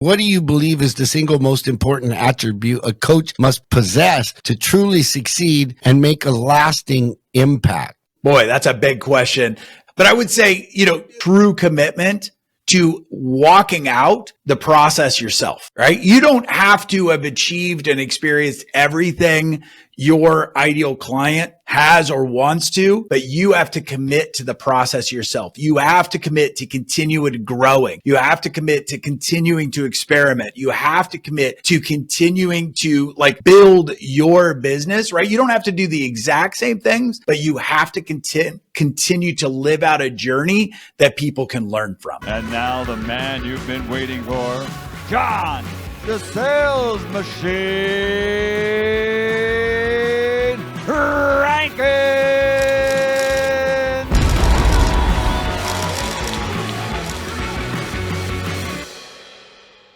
What do you believe is the single most important attribute a coach must possess to truly succeed and make a lasting impact? Boy, that's a big question. But I would say, true commitment to walking out the process yourself, right? You don't have to have achieved and experienced everything your ideal client has or wants to, but you have to commit to the process yourself. You have to commit to continuing growing. You have to commit to continuing to experiment. You have to commit to continuing to build your business, right? You don't have to do the exact same things, but you have to continue to live out a journey that people can learn from. And now the man you've been waiting for, John, the sales machine, Rankins.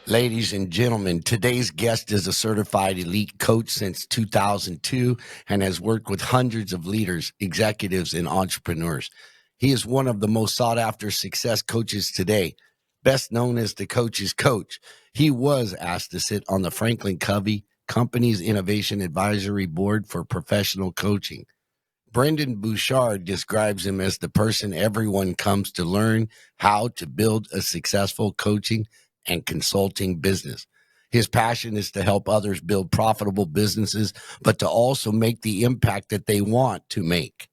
Ladies and gentlemen, today's guest is a certified elite coach since 2002 and has worked with hundreds of leaders, executives, and entrepreneurs. He is one of the most sought-after success coaches today, best known as the coach's coach. He was asked to sit on the Franklin Covey Company's Innovation Advisory Board for professional coaching. Brendan Bouchard describes him as the person everyone comes to learn how to build a successful coaching and consulting business. His passion is to help others build profitable businesses, but to also make the impact that they want to make.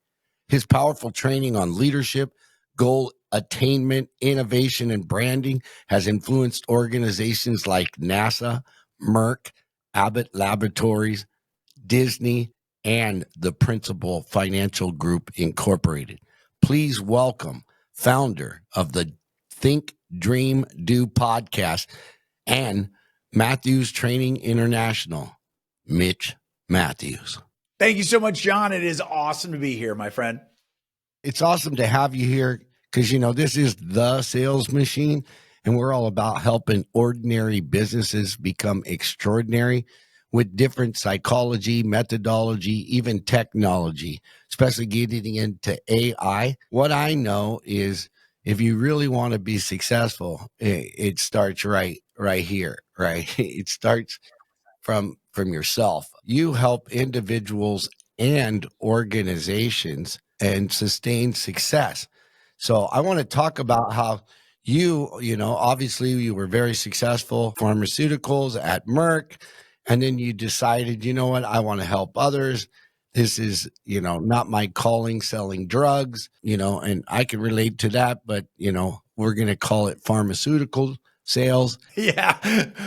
His powerful training on leadership, goal attainment, innovation, and branding has influenced organizations like NASA, Merck, Abbott Laboratories, Disney, and the Principal Financial Group Incorporated. Please welcome founder of the Think, Dream, Do podcast and Matthews Training International, Mitch Matthews. Thank you so much, John. It is awesome to be here, my friend. It's awesome to have you here because, this is the sales machine, and we're all about helping ordinary businesses become extraordinary with different psychology, methodology, even technology, especially getting into AI. What I know is if you really want to be successful, it starts right here, right? It starts from yourself. You help individuals and organizations and sustain success. So I want to talk about how obviously you were very successful, pharmaceuticals at Merck, and then you decided, what, I want to help others. This is, not my calling, selling drugs, and I can relate to that, but, we're going to call it pharmaceutical sales. Yeah.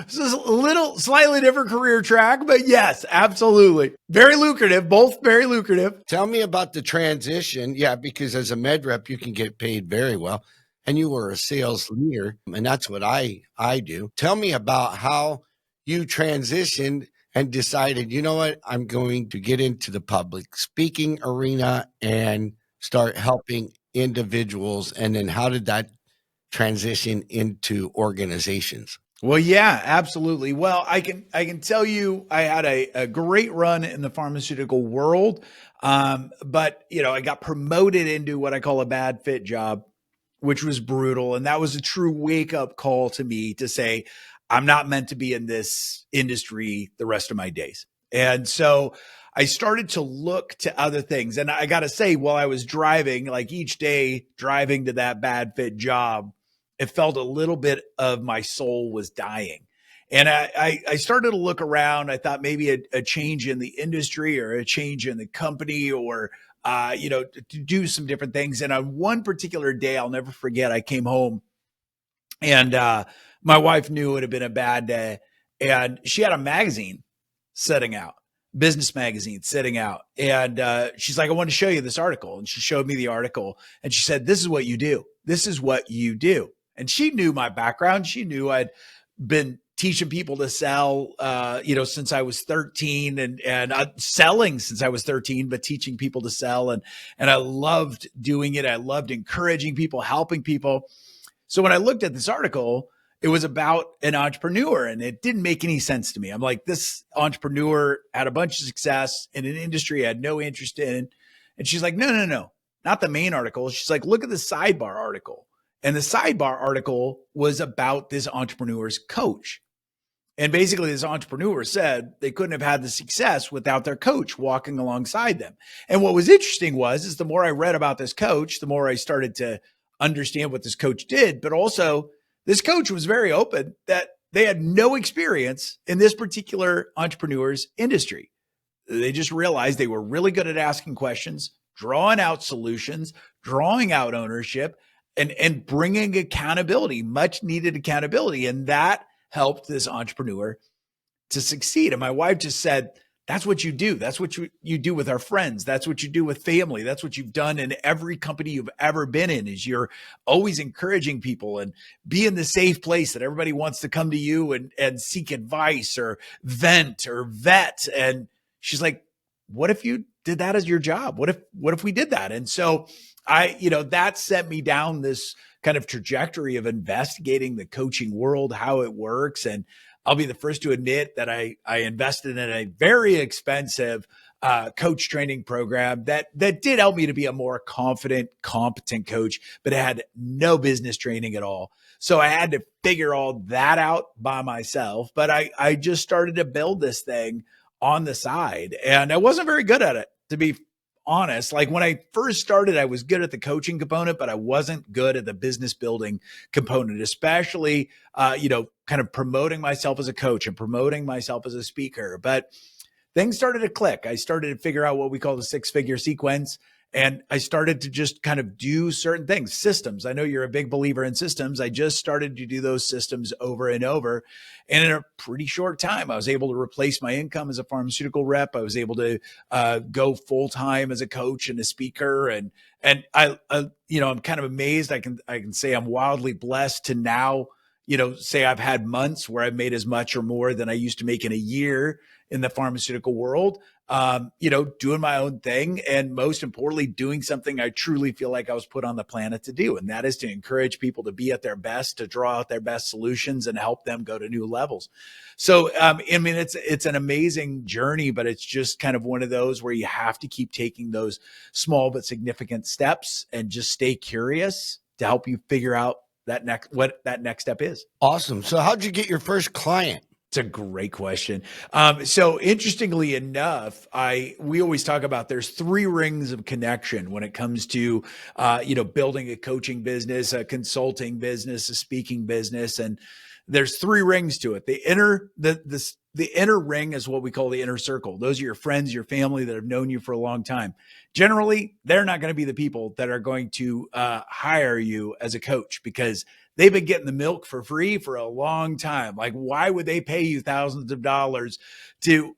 This is a slightly different career track, but yes, absolutely. Very lucrative, both very lucrative. Tell me about the transition. Yeah, because as a med rep, you can get paid very well. And you were a sales leader, and that's what I do. Tell me about how you transitioned and decided, what, I'm going to get into the public speaking arena and start helping individuals. And then how did that transition into organizations? Well, yeah, absolutely. Well, I can tell you I had a great run in the pharmaceutical world. But I got promoted into what I call a bad fit job, which was brutal. And that was a true wake up call to me to say, I'm not meant to be in this industry the rest of my days. And so I started to look to other things. And I got to say, while I was driving, each day driving to that bad fit job, it felt a little bit of my soul was dying. And I started to look around. I thought maybe a change in the industry or a change in the company or, to do some different things. And on one particular day, I'll never forget, I came home and my wife knew it had been a bad day. And she had a magazine setting out, business magazine setting out. And she's like, I want to show you this article. And she showed me the article and she said, this is what you do. This is what you do. And she knew my background. She knew I'd been teaching people to sell, since I was 13 and selling since I was 13, but teaching people to sell. And I loved doing it. I loved encouraging people, helping people. So when I looked at this article, it was about an entrepreneur and it didn't make any sense to me. I'm like, this entrepreneur had a bunch of success in an industry I had no interest in. And she's like, no, not the main article. She's like, look at the sidebar article. And the sidebar article was about this entrepreneur's coach. And basically, this entrepreneur said they couldn't have had the success without their coach walking alongside them. And what was interesting is the more I read about this coach, the more I started to understand what this coach did. But also, this coach was very open that they had no experience in this particular entrepreneur's industry. They just realized they were really good at asking questions, drawing out solutions, drawing out ownership, and bringing accountability, much needed accountability. And that helped this entrepreneur to succeed. And my wife just said, that's what you do. That's what you do with our friends. That's what you do with family. That's what you've done in every company you've ever been in, is you're always encouraging people and be in the safe place that everybody wants to come to you and seek advice or vent or vet. And she's like, what if you did that as your job? What if we did that? And so that set me down this kind of trajectory of investigating the coaching world, how it works. And I'll be the first to admit that I invested in a very expensive coach training program that did help me to be a more confident, competent coach, but it had no business training at all. So I had to figure all that out by myself. But I just started to build this thing on the side, and I wasn't very good at it, to be honest. Like when I first started, I was good at the coaching component, but I wasn't good at the business building component, especially, kind of promoting myself as a coach and promoting myself as a speaker. But things started to click. I started to figure out what we call the 6-figure sequence. And I started to just kind of do certain things, systems. I know you're a big believer in systems. I just started to do those systems over and over. And in a pretty short time, I was able to replace my income as a pharmaceutical rep. I was able to go full-time as a coach and a speaker. And I'm kind of amazed. I can say I'm wildly blessed to now, say I've had months where I've made as much or more than I used to make in a year in the pharmaceutical world, doing my own thing. And most importantly, doing something I truly feel like I was put on the planet to do. And that is to encourage people to be at their best, to draw out their best solutions and help them go to new levels. So, it's an amazing journey, but it's just kind of one of those where you have to keep taking those small but significant steps and just stay curious to help you figure out what that next step is. Awesome. So how'd you get your first client? It's a great question. So interestingly enough, we always talk about there's 3 rings of connection when it comes to, building a coaching business, a consulting business, a speaking business. And there's 3 rings to it. The inner ring is what we call the inner circle. Those are your friends, your family that have known you for a long time. Generally, they're not going to be the people that are going to hire you as a coach because they've been getting the milk for free for a long time. Like, why would they pay you thousands of dollars to,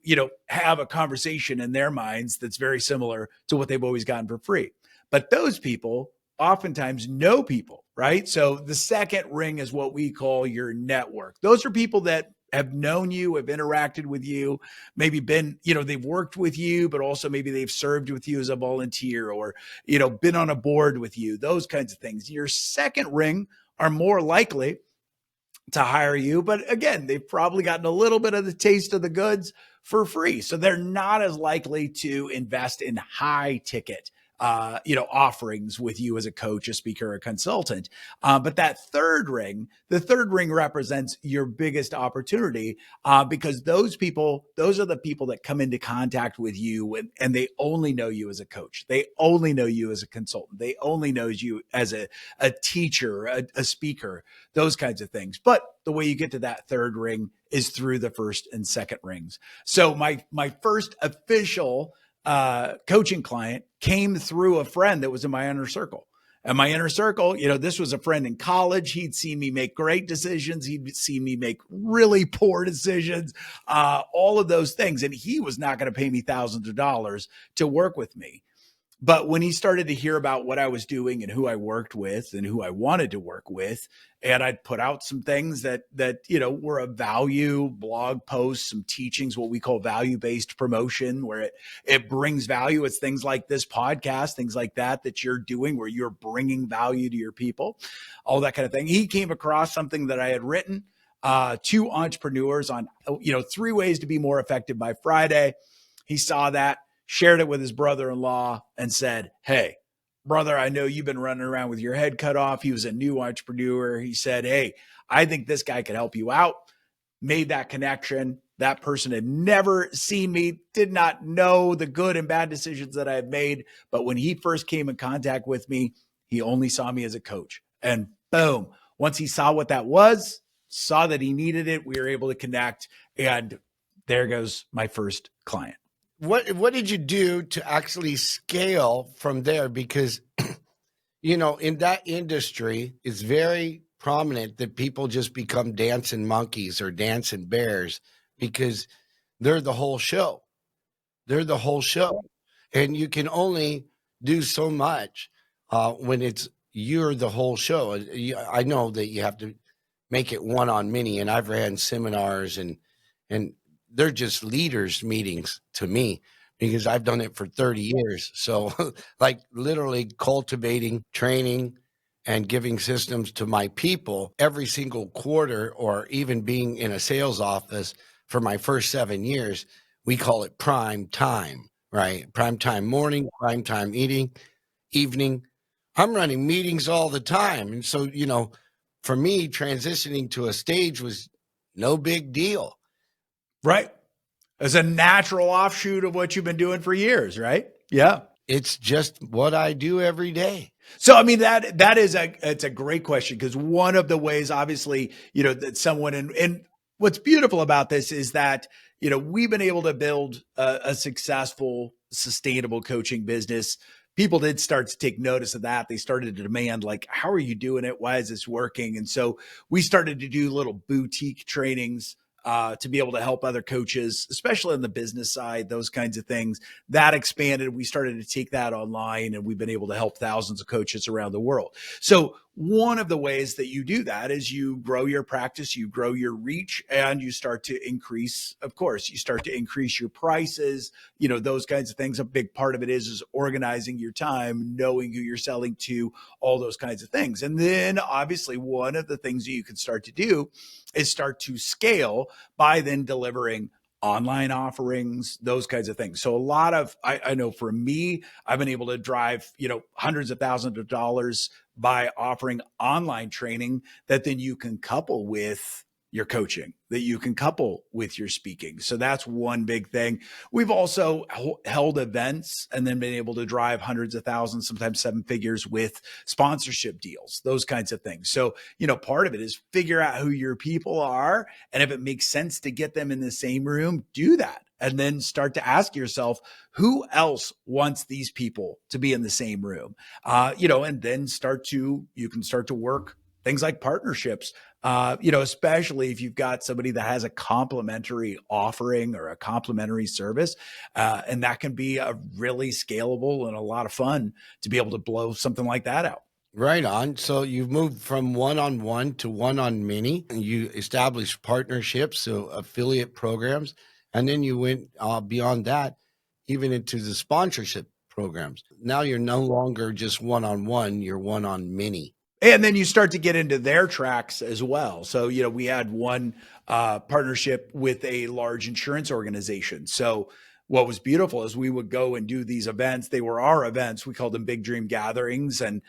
have a conversation in their minds that's very similar to what they've always gotten for free? But those people oftentimes know people, right? So the second ring is what we call your network. Those are people that have known you, have interacted with you, maybe been, they've worked with you, but also maybe they've served with you as a volunteer or, been on a board with you, those kinds of things. Your second ring are more likely to hire you. But again, they've probably gotten a little bit of the taste of the goods for free. So they're not as likely to invest in high ticket offerings with you as a coach, a speaker, a consultant. But that the third ring represents your biggest opportunity because those are the people that come into contact with you and they only know you as a coach. They only know you as a consultant. They only know you as a teacher, a speaker, those kinds of things. But the way you get to that third ring is through the first and second rings. So my first official coaching client came through a friend that was in my inner circle. And my inner circle, this was a friend in college. He'd seen me make great decisions. He'd seen me make really poor decisions, all of those things. And he was not going to pay me thousands of dollars to work with me. But when he started to hear about what I was doing and who I worked with and who I wanted to work with, and I'd put out some things that were of value, blog posts, some teachings, what we call value-based promotion, where it brings value. It's things like this podcast, things like that you're doing where you're bringing value to your people, all that kind of thing. He came across something that I had written to entrepreneurs on, 3 ways to be more effective by Friday. He saw that, shared it with his brother-in-law and said, hey, brother, I know you've been running around with your head cut off. He was a new entrepreneur. He said, hey, I think this guy could help you out. Made that connection. That person had never seen me, did not know the good and bad decisions that I had made. But when he first came in contact with me, he only saw me as a coach. And boom, once he saw what that was, saw that he needed it, we were able to connect. And there goes my first client. What did you do to actually scale from there? Because, you know, in that industry, it's very prominent that people just become dancing monkeys or dancing bears because they're the whole show. They're the whole show. And you can only do so much when you're the whole show. I know that you have to make it one on many, and I've ran seminars and they're just leaders meetings to me because I've done it for 30 years. So like literally cultivating, training, and giving systems to my people every single quarter, or even being in a sales office for my first 7 years, we call it prime time, right? Prime time morning, prime time evening. I'm running meetings all the time. And so, you know, for me, transitioning to a stage was no big deal. Right. As a natural offshoot of what you've been doing for years, right? Yeah. It's just what I do every day. So, I mean, it's a great question, because one of the ways, obviously, you know, that someone, and what's beautiful about this is that, you know, we've been able to build a successful, sustainable coaching business. People did start to take notice of that. They started to demand, like, how are you doing it? Why is this working? And so we started to do little boutique trainings to be able to help other coaches, especially on the business side, those kinds of things. That expanded. We started to take that online, and we've been able to help thousands of coaches around the world. So one of the ways that you do that is you grow your practice, you grow your reach, and you start to increase, of course, you start to increase your prices, you know, those kinds of things. A big part of it is organizing your time, knowing who you're selling to, all those kinds of things. And then obviously one of the things that you can start to do is start to scale by then delivering online offerings, those kinds of things. So a lot of, I know for me, I've been able to drive, you know, hundreds of thousands of dollars by offering online training that then you can couple with your coaching, that you can couple with your speaking. So that's one big thing. We've also held events and then been able to drive hundreds of thousands, sometimes seven figures, with sponsorship deals, those kinds of things. So, you know, part of it is figure out who your people are. And if it makes sense to get them in the same room, do that. And then start to ask yourself, who else wants these people to be in the same room? You know, and then you can start to work things like partnerships, you know, especially if you've got somebody that has a complementary offering or a complementary service. And that can be a really scalable and a lot of fun to be able to blow something like that out. Right on. So you've moved from one-on-one to one-on-many, and you established partnerships, so affiliate programs. And then you went beyond that, even into the sponsorship programs. Now you're no longer just one-on-one, you're one-on-many. And then you start to get into their tracks as well. So, you know, we had one partnership with a large insurance organization. So what was beautiful is we would go and do these events. They were our events. We called them Big Dream Gatherings. And,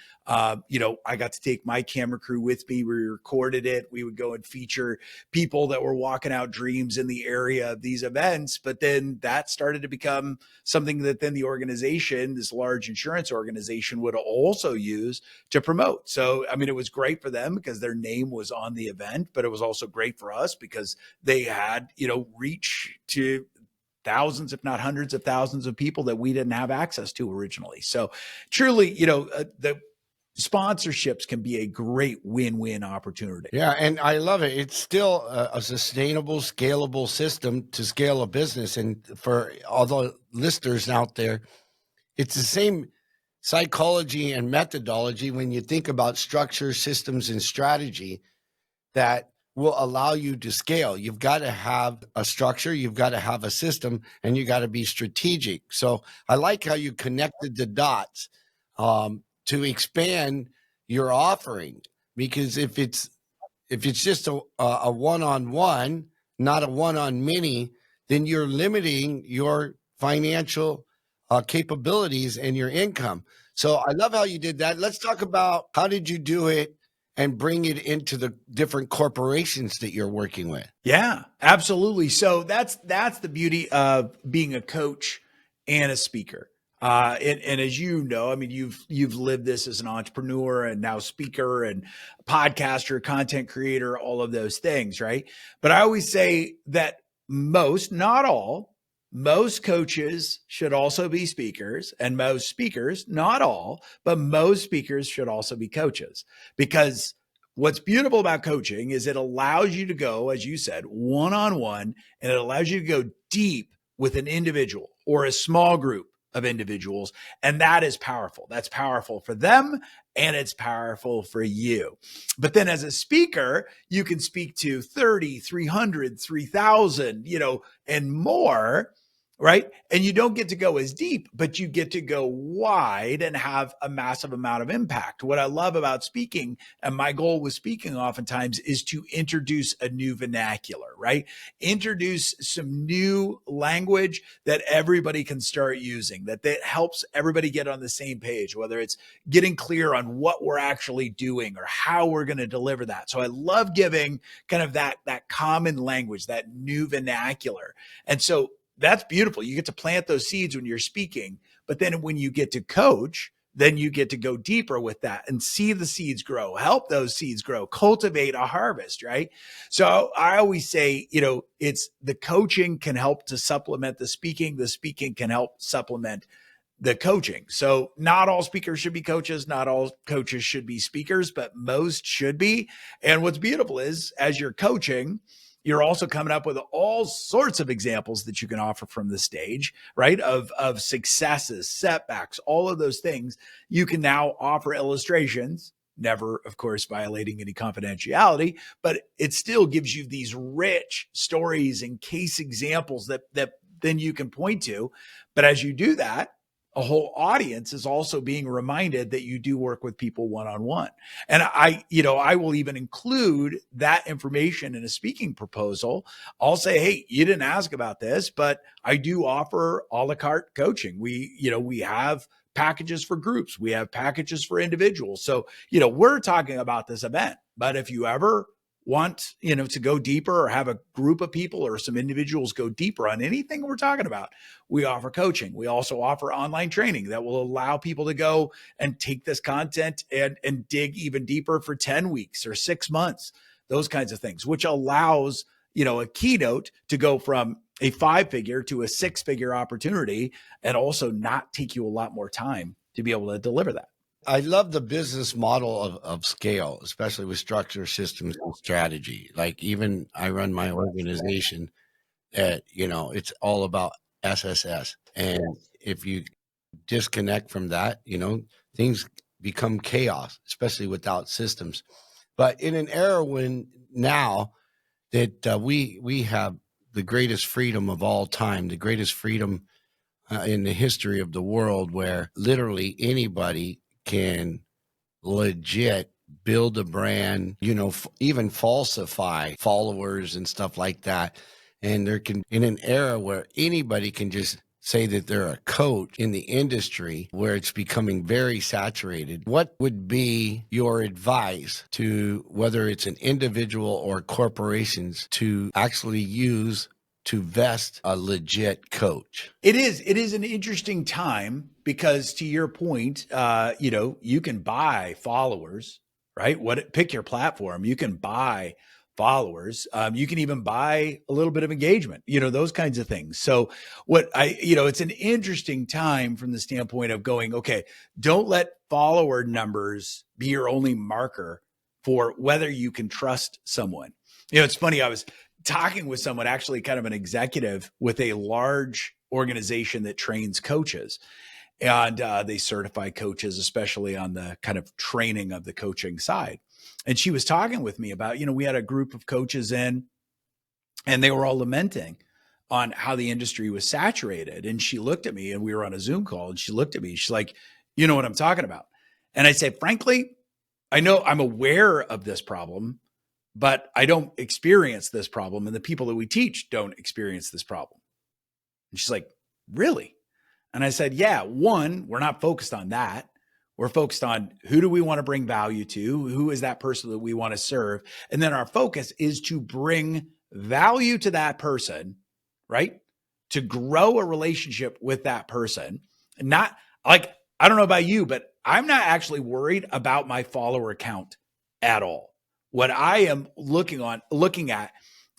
you know, I got to take my camera crew with me. We recorded it. We would go and feature people that were walking out dreams in the area of these events. But then that started to become something that then the organization, this large insurance organization, would also use to promote. So, I mean, it was great for them because their name was on the event, but it was also great for us because they had, you know, reach to thousands, if not hundreds of thousands of people that we didn't have access to originally. So truly, you know, the sponsorships can be a great win-win opportunity. Yeah, and I love it. It's still a sustainable, scalable system to scale a business. And for all the listeners out there, it's the same psychology and methodology when you think about structure, systems, and strategy that will allow you to scale. You've got to have a structure, you've got to have a system, and you got to be strategic. So I like how you connected the dots to expand your offering, because if it's just a one-on-one, not a one-on-many, then you're limiting your financial capabilities and your income. So I love how you did that. Let's talk about how did you do it and bring it into the different corporations that you're working with. Yeah, absolutely. So that's the beauty of being a coach and a speaker. And as you know, I mean, you've lived this as an entrepreneur and now speaker and podcaster, content creator, all of those things, right? But I always say that most, not all, most coaches should also be speakers, and most speakers, not all, but most speakers should also be coaches, because what's beautiful about coaching is it allows you to go, as you said, one-on-one, and it allows you to go deep with an individual or a small group of individuals. And that is powerful. That's powerful for them, and it's powerful for you. But then as a speaker, you can speak to 30, 300, 3,000, and more, right? And you don't get to go as deep, but you get to go wide and have a massive amount of impact. What I love about speaking, and my goal with speaking oftentimes, is to introduce a new vernacular, right? Introduce some new language that everybody can start using, that helps everybody get on the same page, whether it's getting clear on what we're actually doing or how we're going to deliver that. So I love giving kind of that common language, that new vernacular. And so that's beautiful. You get to plant those seeds when you're speaking, but then when you get to coach, then you get to go deeper with that and see the seeds grow, help those seeds grow, cultivate a harvest, right? So I always say, it's the coaching can help to supplement the speaking can help supplement the coaching. So not all speakers should be coaches, not all coaches should be speakers, but most should be. And what's beautiful is, as you're coaching, you're also coming up with all sorts of examples that you can offer from the stage, right? Of successes, setbacks, all of those things. You can now offer illustrations, never, of course, violating any confidentiality, but it still gives you these rich stories and case examples that then you can point to. But as you do that, a whole audience is also being reminded that you do work with people one-on-one. And I will even include that information in a speaking proposal. I'll say, hey, you didn't ask about this, but I do offer a la carte coaching. We have packages for groups. We have packages for individuals. So, we're talking about this event, but if you ever want, to go deeper or have a group of people or some individuals go deeper on anything we're talking about, we offer coaching. We also offer online training that will allow people to go and take this content and dig even deeper for 10 weeks or 6 months, those kinds of things, which allows, a keynote to go from a 5-figure to a 6-figure opportunity, and also not take you a lot more time to be able to deliver that. I love the business model of scale, especially with structure, systems, and strategy. Like, even I run my organization it's all about SSS. And if you disconnect from that, things become chaos, especially without systems. But in an era when now that we have the greatest freedom of all time, the greatest freedom in the history of the world, where literally anybody can legit build a brand, even falsify followers and stuff like that. And there can, in an era where anybody can just say that they're a coach in the industry, where it's becoming very saturated, what would be your advice to, whether it's an individual or corporations, to actually use to vest a legit coach? It is an interesting time, because to your point, you can buy followers, right? Pick your platform. You can buy followers. You can even buy a little bit of engagement, those kinds of things. So it's an interesting time from the standpoint of going, okay, don't let follower numbers be your only marker for whether you can trust someone. It's funny. I was talking with someone, actually kind of an executive with a large organization that trains coaches, and they certify coaches, especially on the kind of training of the coaching side. And she was talking with me about, we had a group of coaches in, and they were all lamenting on how the industry was saturated. And she looked at me, and we were on a Zoom call, and she looked at me, she's like, you know what I'm talking about? And I said, frankly, I know, I'm aware of this problem, but I don't experience this problem, and the people that we teach don't experience this problem. And she's like, really? And I said, yeah, one, we're not focused on that. We're focused on who do we want to bring value to? Who is that person that we want to serve? And then our focus is to bring value to that person, right? To grow a relationship with that person. Not like, I don't know about you, but I'm not actually worried about my follower count at all. What I am looking at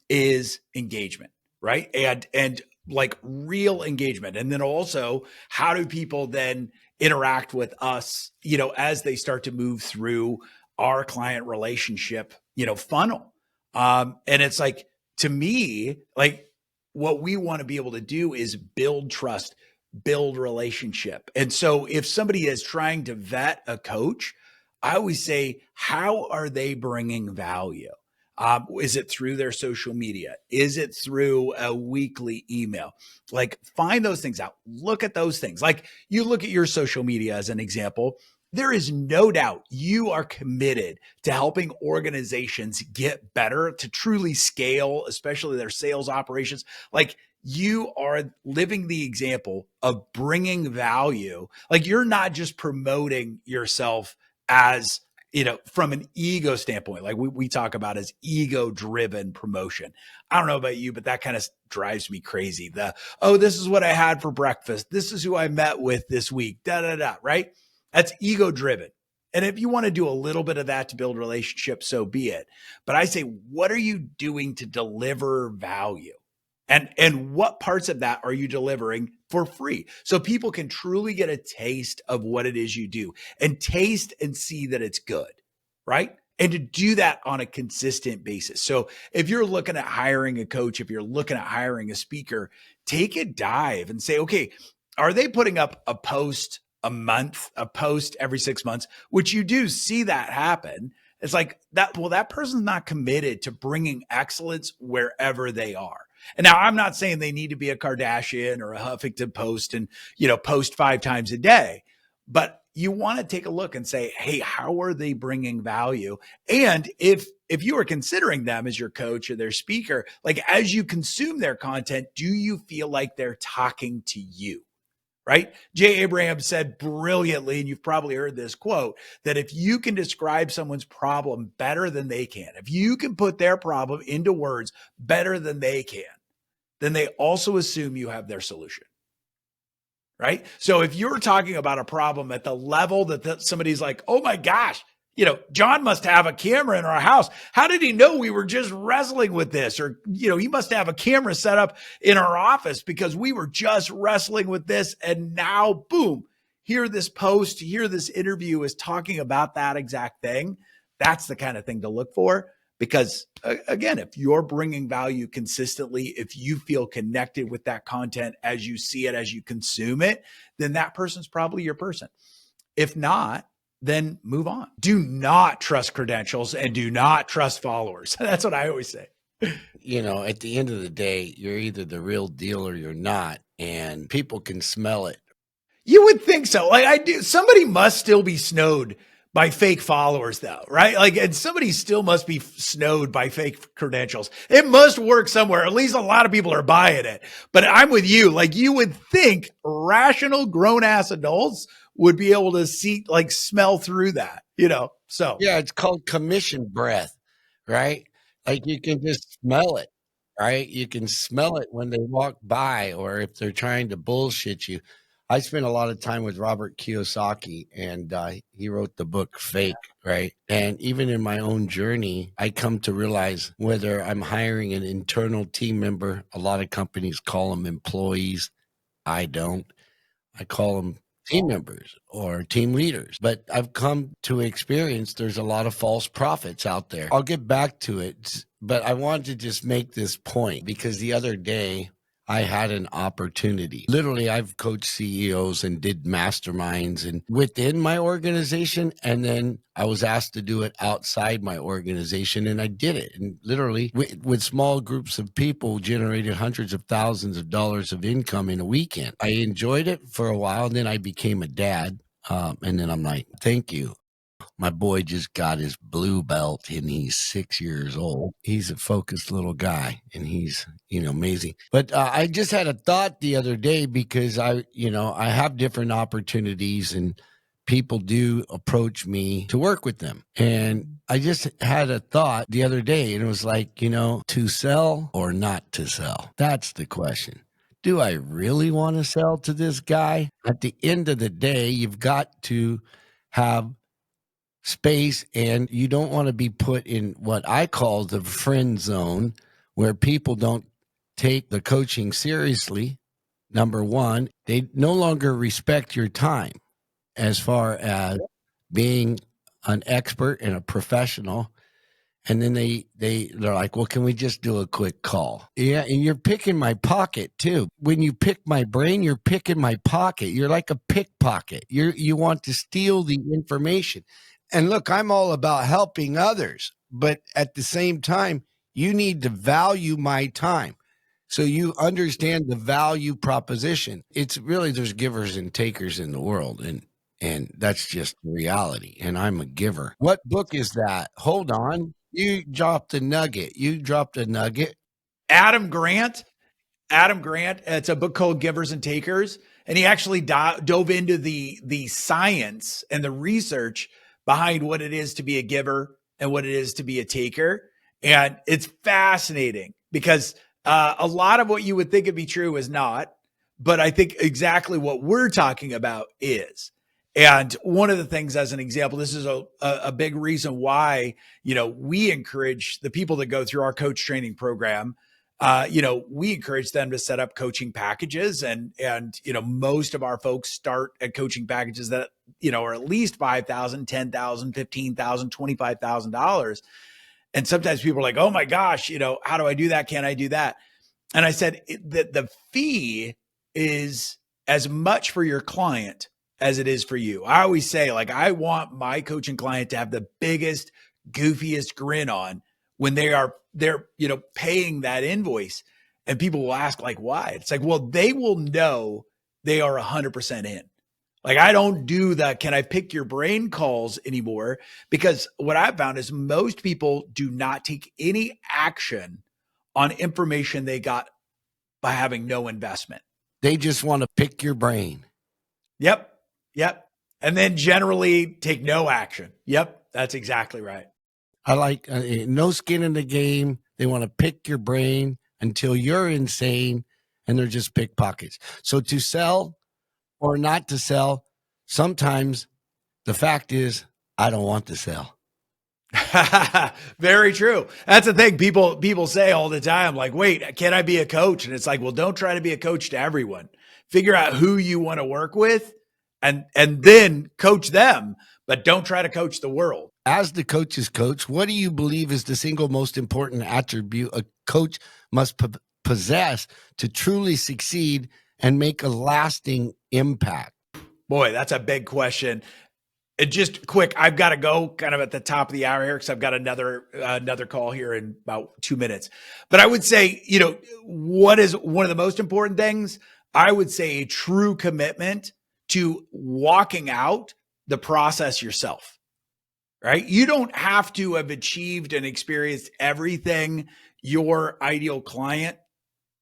is engagement, right? And like real engagement. And then also, how do people then interact with us, as they start to move through our client relationship, funnel. And it's like, to me, like what we want to be able to do is build trust, build relationship. And so if somebody is trying to vet a coach, I always say, how are they bringing value? Is it through their social media? Is it through a weekly email? Like, find those things out. Look at those things. Like, you look at your social media as an example. There is no doubt you are committed to helping organizations get better, to truly scale, especially their sales operations. Like, you are living the example of bringing value. Like, you're not just promoting yourself as, from an ego standpoint, like we talk about as ego-driven promotion. I don't know about you, but that kind of drives me crazy. This is what I had for breakfast. This is who I met with this week, right? That's ego-driven. And if you want to do a little bit of that to build relationships, so be it. But I say, what are you doing to deliver value? And what parts of that are you delivering for free? So people can truly get a taste of what it is you do and taste and see that it's good, right? And to do that on a consistent basis. So if you're looking at hiring a coach, if you're looking at hiring a speaker, take a dive and say, okay, are they putting up a post a month, a post every 6 months, which you do see that happen. It's like that. Well, that person's not committed to bringing excellence wherever they are. And now I'm not saying they need to be a Kardashian or a Huffington Post and, post 5 times a day, but you want to take a look and say, hey, how are they bringing value? And if you are considering them as your coach or their speaker, like as you consume their content, do you feel like they're talking to you? Right? Jay Abraham said brilliantly, and you've probably heard this quote, that if you can describe someone's problem better than they can, if you can put their problem into words better than they can, then they also assume you have their solution. Right? So if you're talking about a problem at the level that somebody's like, oh my gosh, John must have a camera in our house. How did he know we were just wrestling with this? Or, he must have a camera set up in our office because we were just wrestling with this. And now, boom, here this post, here this interview is talking about that exact thing. That's the kind of thing to look for. Because again, if you're bringing value consistently, if you feel connected with that content as you see it, as you consume it, then that person's probably your person. If not, then move on. Do not trust credentials and do not trust followers. That's what I always say. At the end of the day, you're either the real deal or you're not, and people can smell it. You would think so. Like I do. Somebody must still be snowed by fake followers though, right? Like, and somebody still must be snowed by fake credentials. It must work somewhere. At least a lot of people are buying it. But I'm with you. Like you would think rational grown ass adults would be able to smell through that, so. Yeah, it's called commission breath, right? Like you can just smell it, right? You can smell it when they walk by or if they're trying to bullshit you. I spent a lot of time with Robert Kiyosaki, and he wrote the book Fake, right? And even in my own journey, I come to realize whether I'm hiring an internal team member, a lot of companies call them employees. I don't. I call them team members or team leaders. But I've come to experience there's a lot of false prophets out there. I'll get back to it, but I want to just make this point because the other day I had an opportunity. Literally, I've coached CEOs and did masterminds and within my organization. And then I was asked to do it outside my organization and I did it. And literally with small groups of people generated hundreds of thousands of dollars of income in a weekend. I enjoyed it for a while. And then I became a dad. And then I'm like, thank you. My boy just got his blue belt and he's 6 years old. He's a focused little guy and he's, amazing. But I just had a thought the other day because I have different opportunities and people do approach me to work with them. And I just had a thought the other day, and it was like, to sell or not to sell? That's the question. Do I really want to sell to this guy? At the end of the day, you've got to have space, and you don't want to be put in what I call the friend zone, where people don't take the coaching seriously. Number one, they no longer respect your time as far as being an expert and a professional. And then they're like, well, can we just do a quick call? Yeah, and you're picking my pocket too. When you pick my brain, you're picking my pocket. You're like a pickpocket. You want to steal the information. And look, I'm all about helping others, but at the same time, you need to value my time. So you understand the value proposition. It's really, there's givers and takers in the world, and that's just reality. And I'm a giver. What book is that? Hold on. You dropped a nugget. Adam Grant. It's a book called Givers and Takers. And he actually dove into the science and the research behind what it is to be a giver and what it is to be a taker. And it's fascinating because a lot of what you would think would be true is not, but I think exactly what we're talking about is. And one of the things, as an example, this is a big reason why, we encourage the people that go through our coach training program. We encourage them to set up coaching packages, and most of our folks start at coaching packages that, are at least $5,000, $10,000, $15,000, $25,000. And sometimes people are like, oh my gosh, how do I do that? Can I do that? And I said that the fee is as much for your client as it is for you. I always say, like, I want my coaching client to have the biggest, goofiest grin on when they're paying that invoice. And people will ask, like, why? It's like, well, they will know they are 100% in. Like, I don't do the can I pick your brain calls anymore, because what I've found is most people do not take any action on information they got by having no investment. They just want to pick your brain. Yep. And then generally take no action. Yep. That's exactly right. I like no skin in the game. They want to pick your brain until you're insane, and they're just pickpockets. So to sell or not to sell, sometimes the fact is, I don't want to sell. Very true. That's the thing. People say all the time, like, wait, can I be a coach? And it's like, well, don't try to be a coach to everyone. Figure out who you want to work with and then coach them, but don't try to coach the world. As the coach's coach, what do you believe is the single most important attribute a coach must possess to truly succeed and make a lasting impact? Boy, that's a big question. And just quick, I've got to go kind of at the top of the hour here because I've got another call here in about 2 minutes. But I would say, what is one of the most important things? I would say a true commitment to walking out the process yourself, right? You don't have to have achieved and experienced everything your ideal client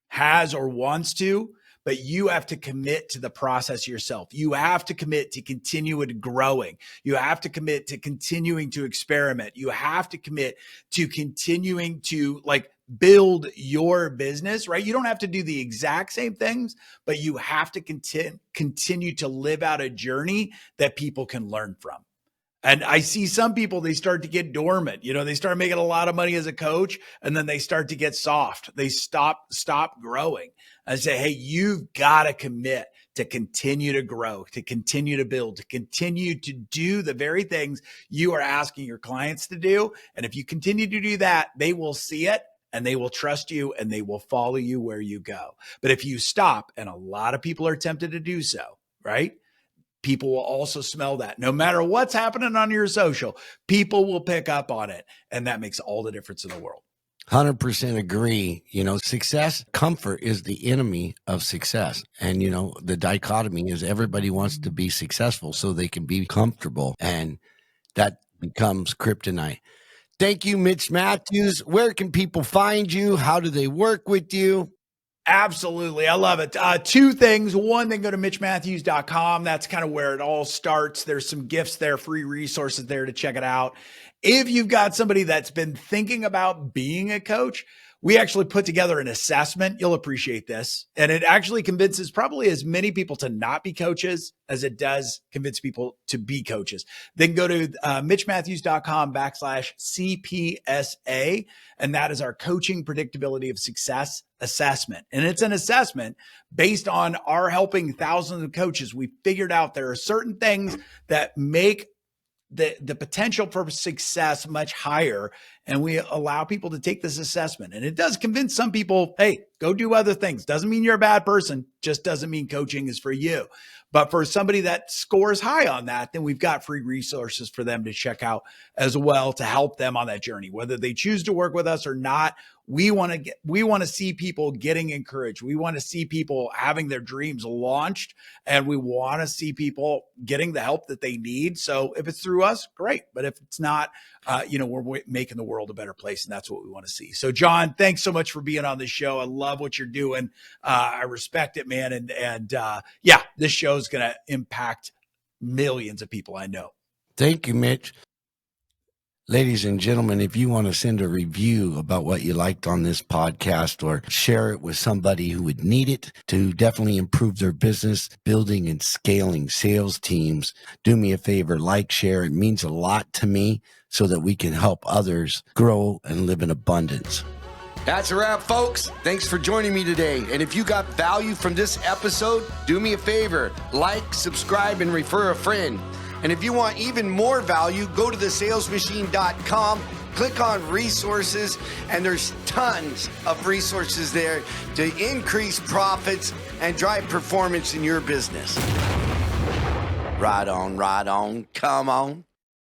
has or wants to, but you have to commit to the process yourself. You have to commit to continuing growing. You have to commit to continuing to experiment. You have to commit to continuing to build your business, right? You don't have to do the exact same things, but you have to continue to live out a journey that people can learn from. And I see some people, they start to get dormant. They start making a lot of money as a coach, and then they start to get soft. They stop growing. I say, hey, you've got to commit to continue to grow, to continue to build, to continue to do the very things you are asking your clients to do. And if you continue to do that, they will see it, and they will trust you, and they will follow you where you go. But if you stop, and a lot of people are tempted to do so, right? People will also smell that. No matter what's happening on your social, people will pick up on it. And that makes all the difference in the world. 100% agree. Success, comfort is the enemy of success. And, the dichotomy is everybody wants to be successful so they can be comfortable. And that becomes kryptonite. Thank you, Mitch Matthews. Where can people find you? How do they work with you? Absolutely. I love it. Two things. One, then go to mitchmatthews.com. That's kind of where it all starts. There's some gifts there, free resources there to check it out. If you've got somebody that's been thinking about being a coach, we actually put together an assessment. You'll appreciate this. And it actually convinces probably as many people to not be coaches as it does convince people to be coaches. Then go to mitchmatthews.com/CPSA. And that is our coaching predictability of success assessment. And it's an assessment based on our helping thousands of coaches. We figured out there are certain things that make the potential for success much higher. And we allow people to take this assessment. And it does convince some people, hey, go do other things. Doesn't mean you're a bad person. Just doesn't mean coaching is for you. But for somebody that scores high on that, then we've got free resources for them to check out as well to help them on that journey. Whether they choose to work with us or not, we want to see people getting encouraged. We want to see people having their dreams launched, and we want to see people getting the help that they need. So if it's through us, great. But if it's not, we're making the world a better place, and that's what we want to see. So John, thanks so much for being on this show. I love what you're doing. I respect it, man. And this show is going to impact millions of people, I know. Thank you, Mitch. Ladies and gentlemen, if you want to send a review about what you liked on this podcast or share it with somebody who would need it to definitely improve their business, building and scaling sales teams, do me a favor, like, share. It means a lot to me so that we can help others grow and live in abundance. That's a wrap, folks. Thanks for joining me today. And if you got value from this episode, do me a favor, like, subscribe, and refer a friend. And if you want even more value, go to thesalesmachine.com, click on resources, and there's tons of resources there to increase profits and drive performance in your business. Right on, come on.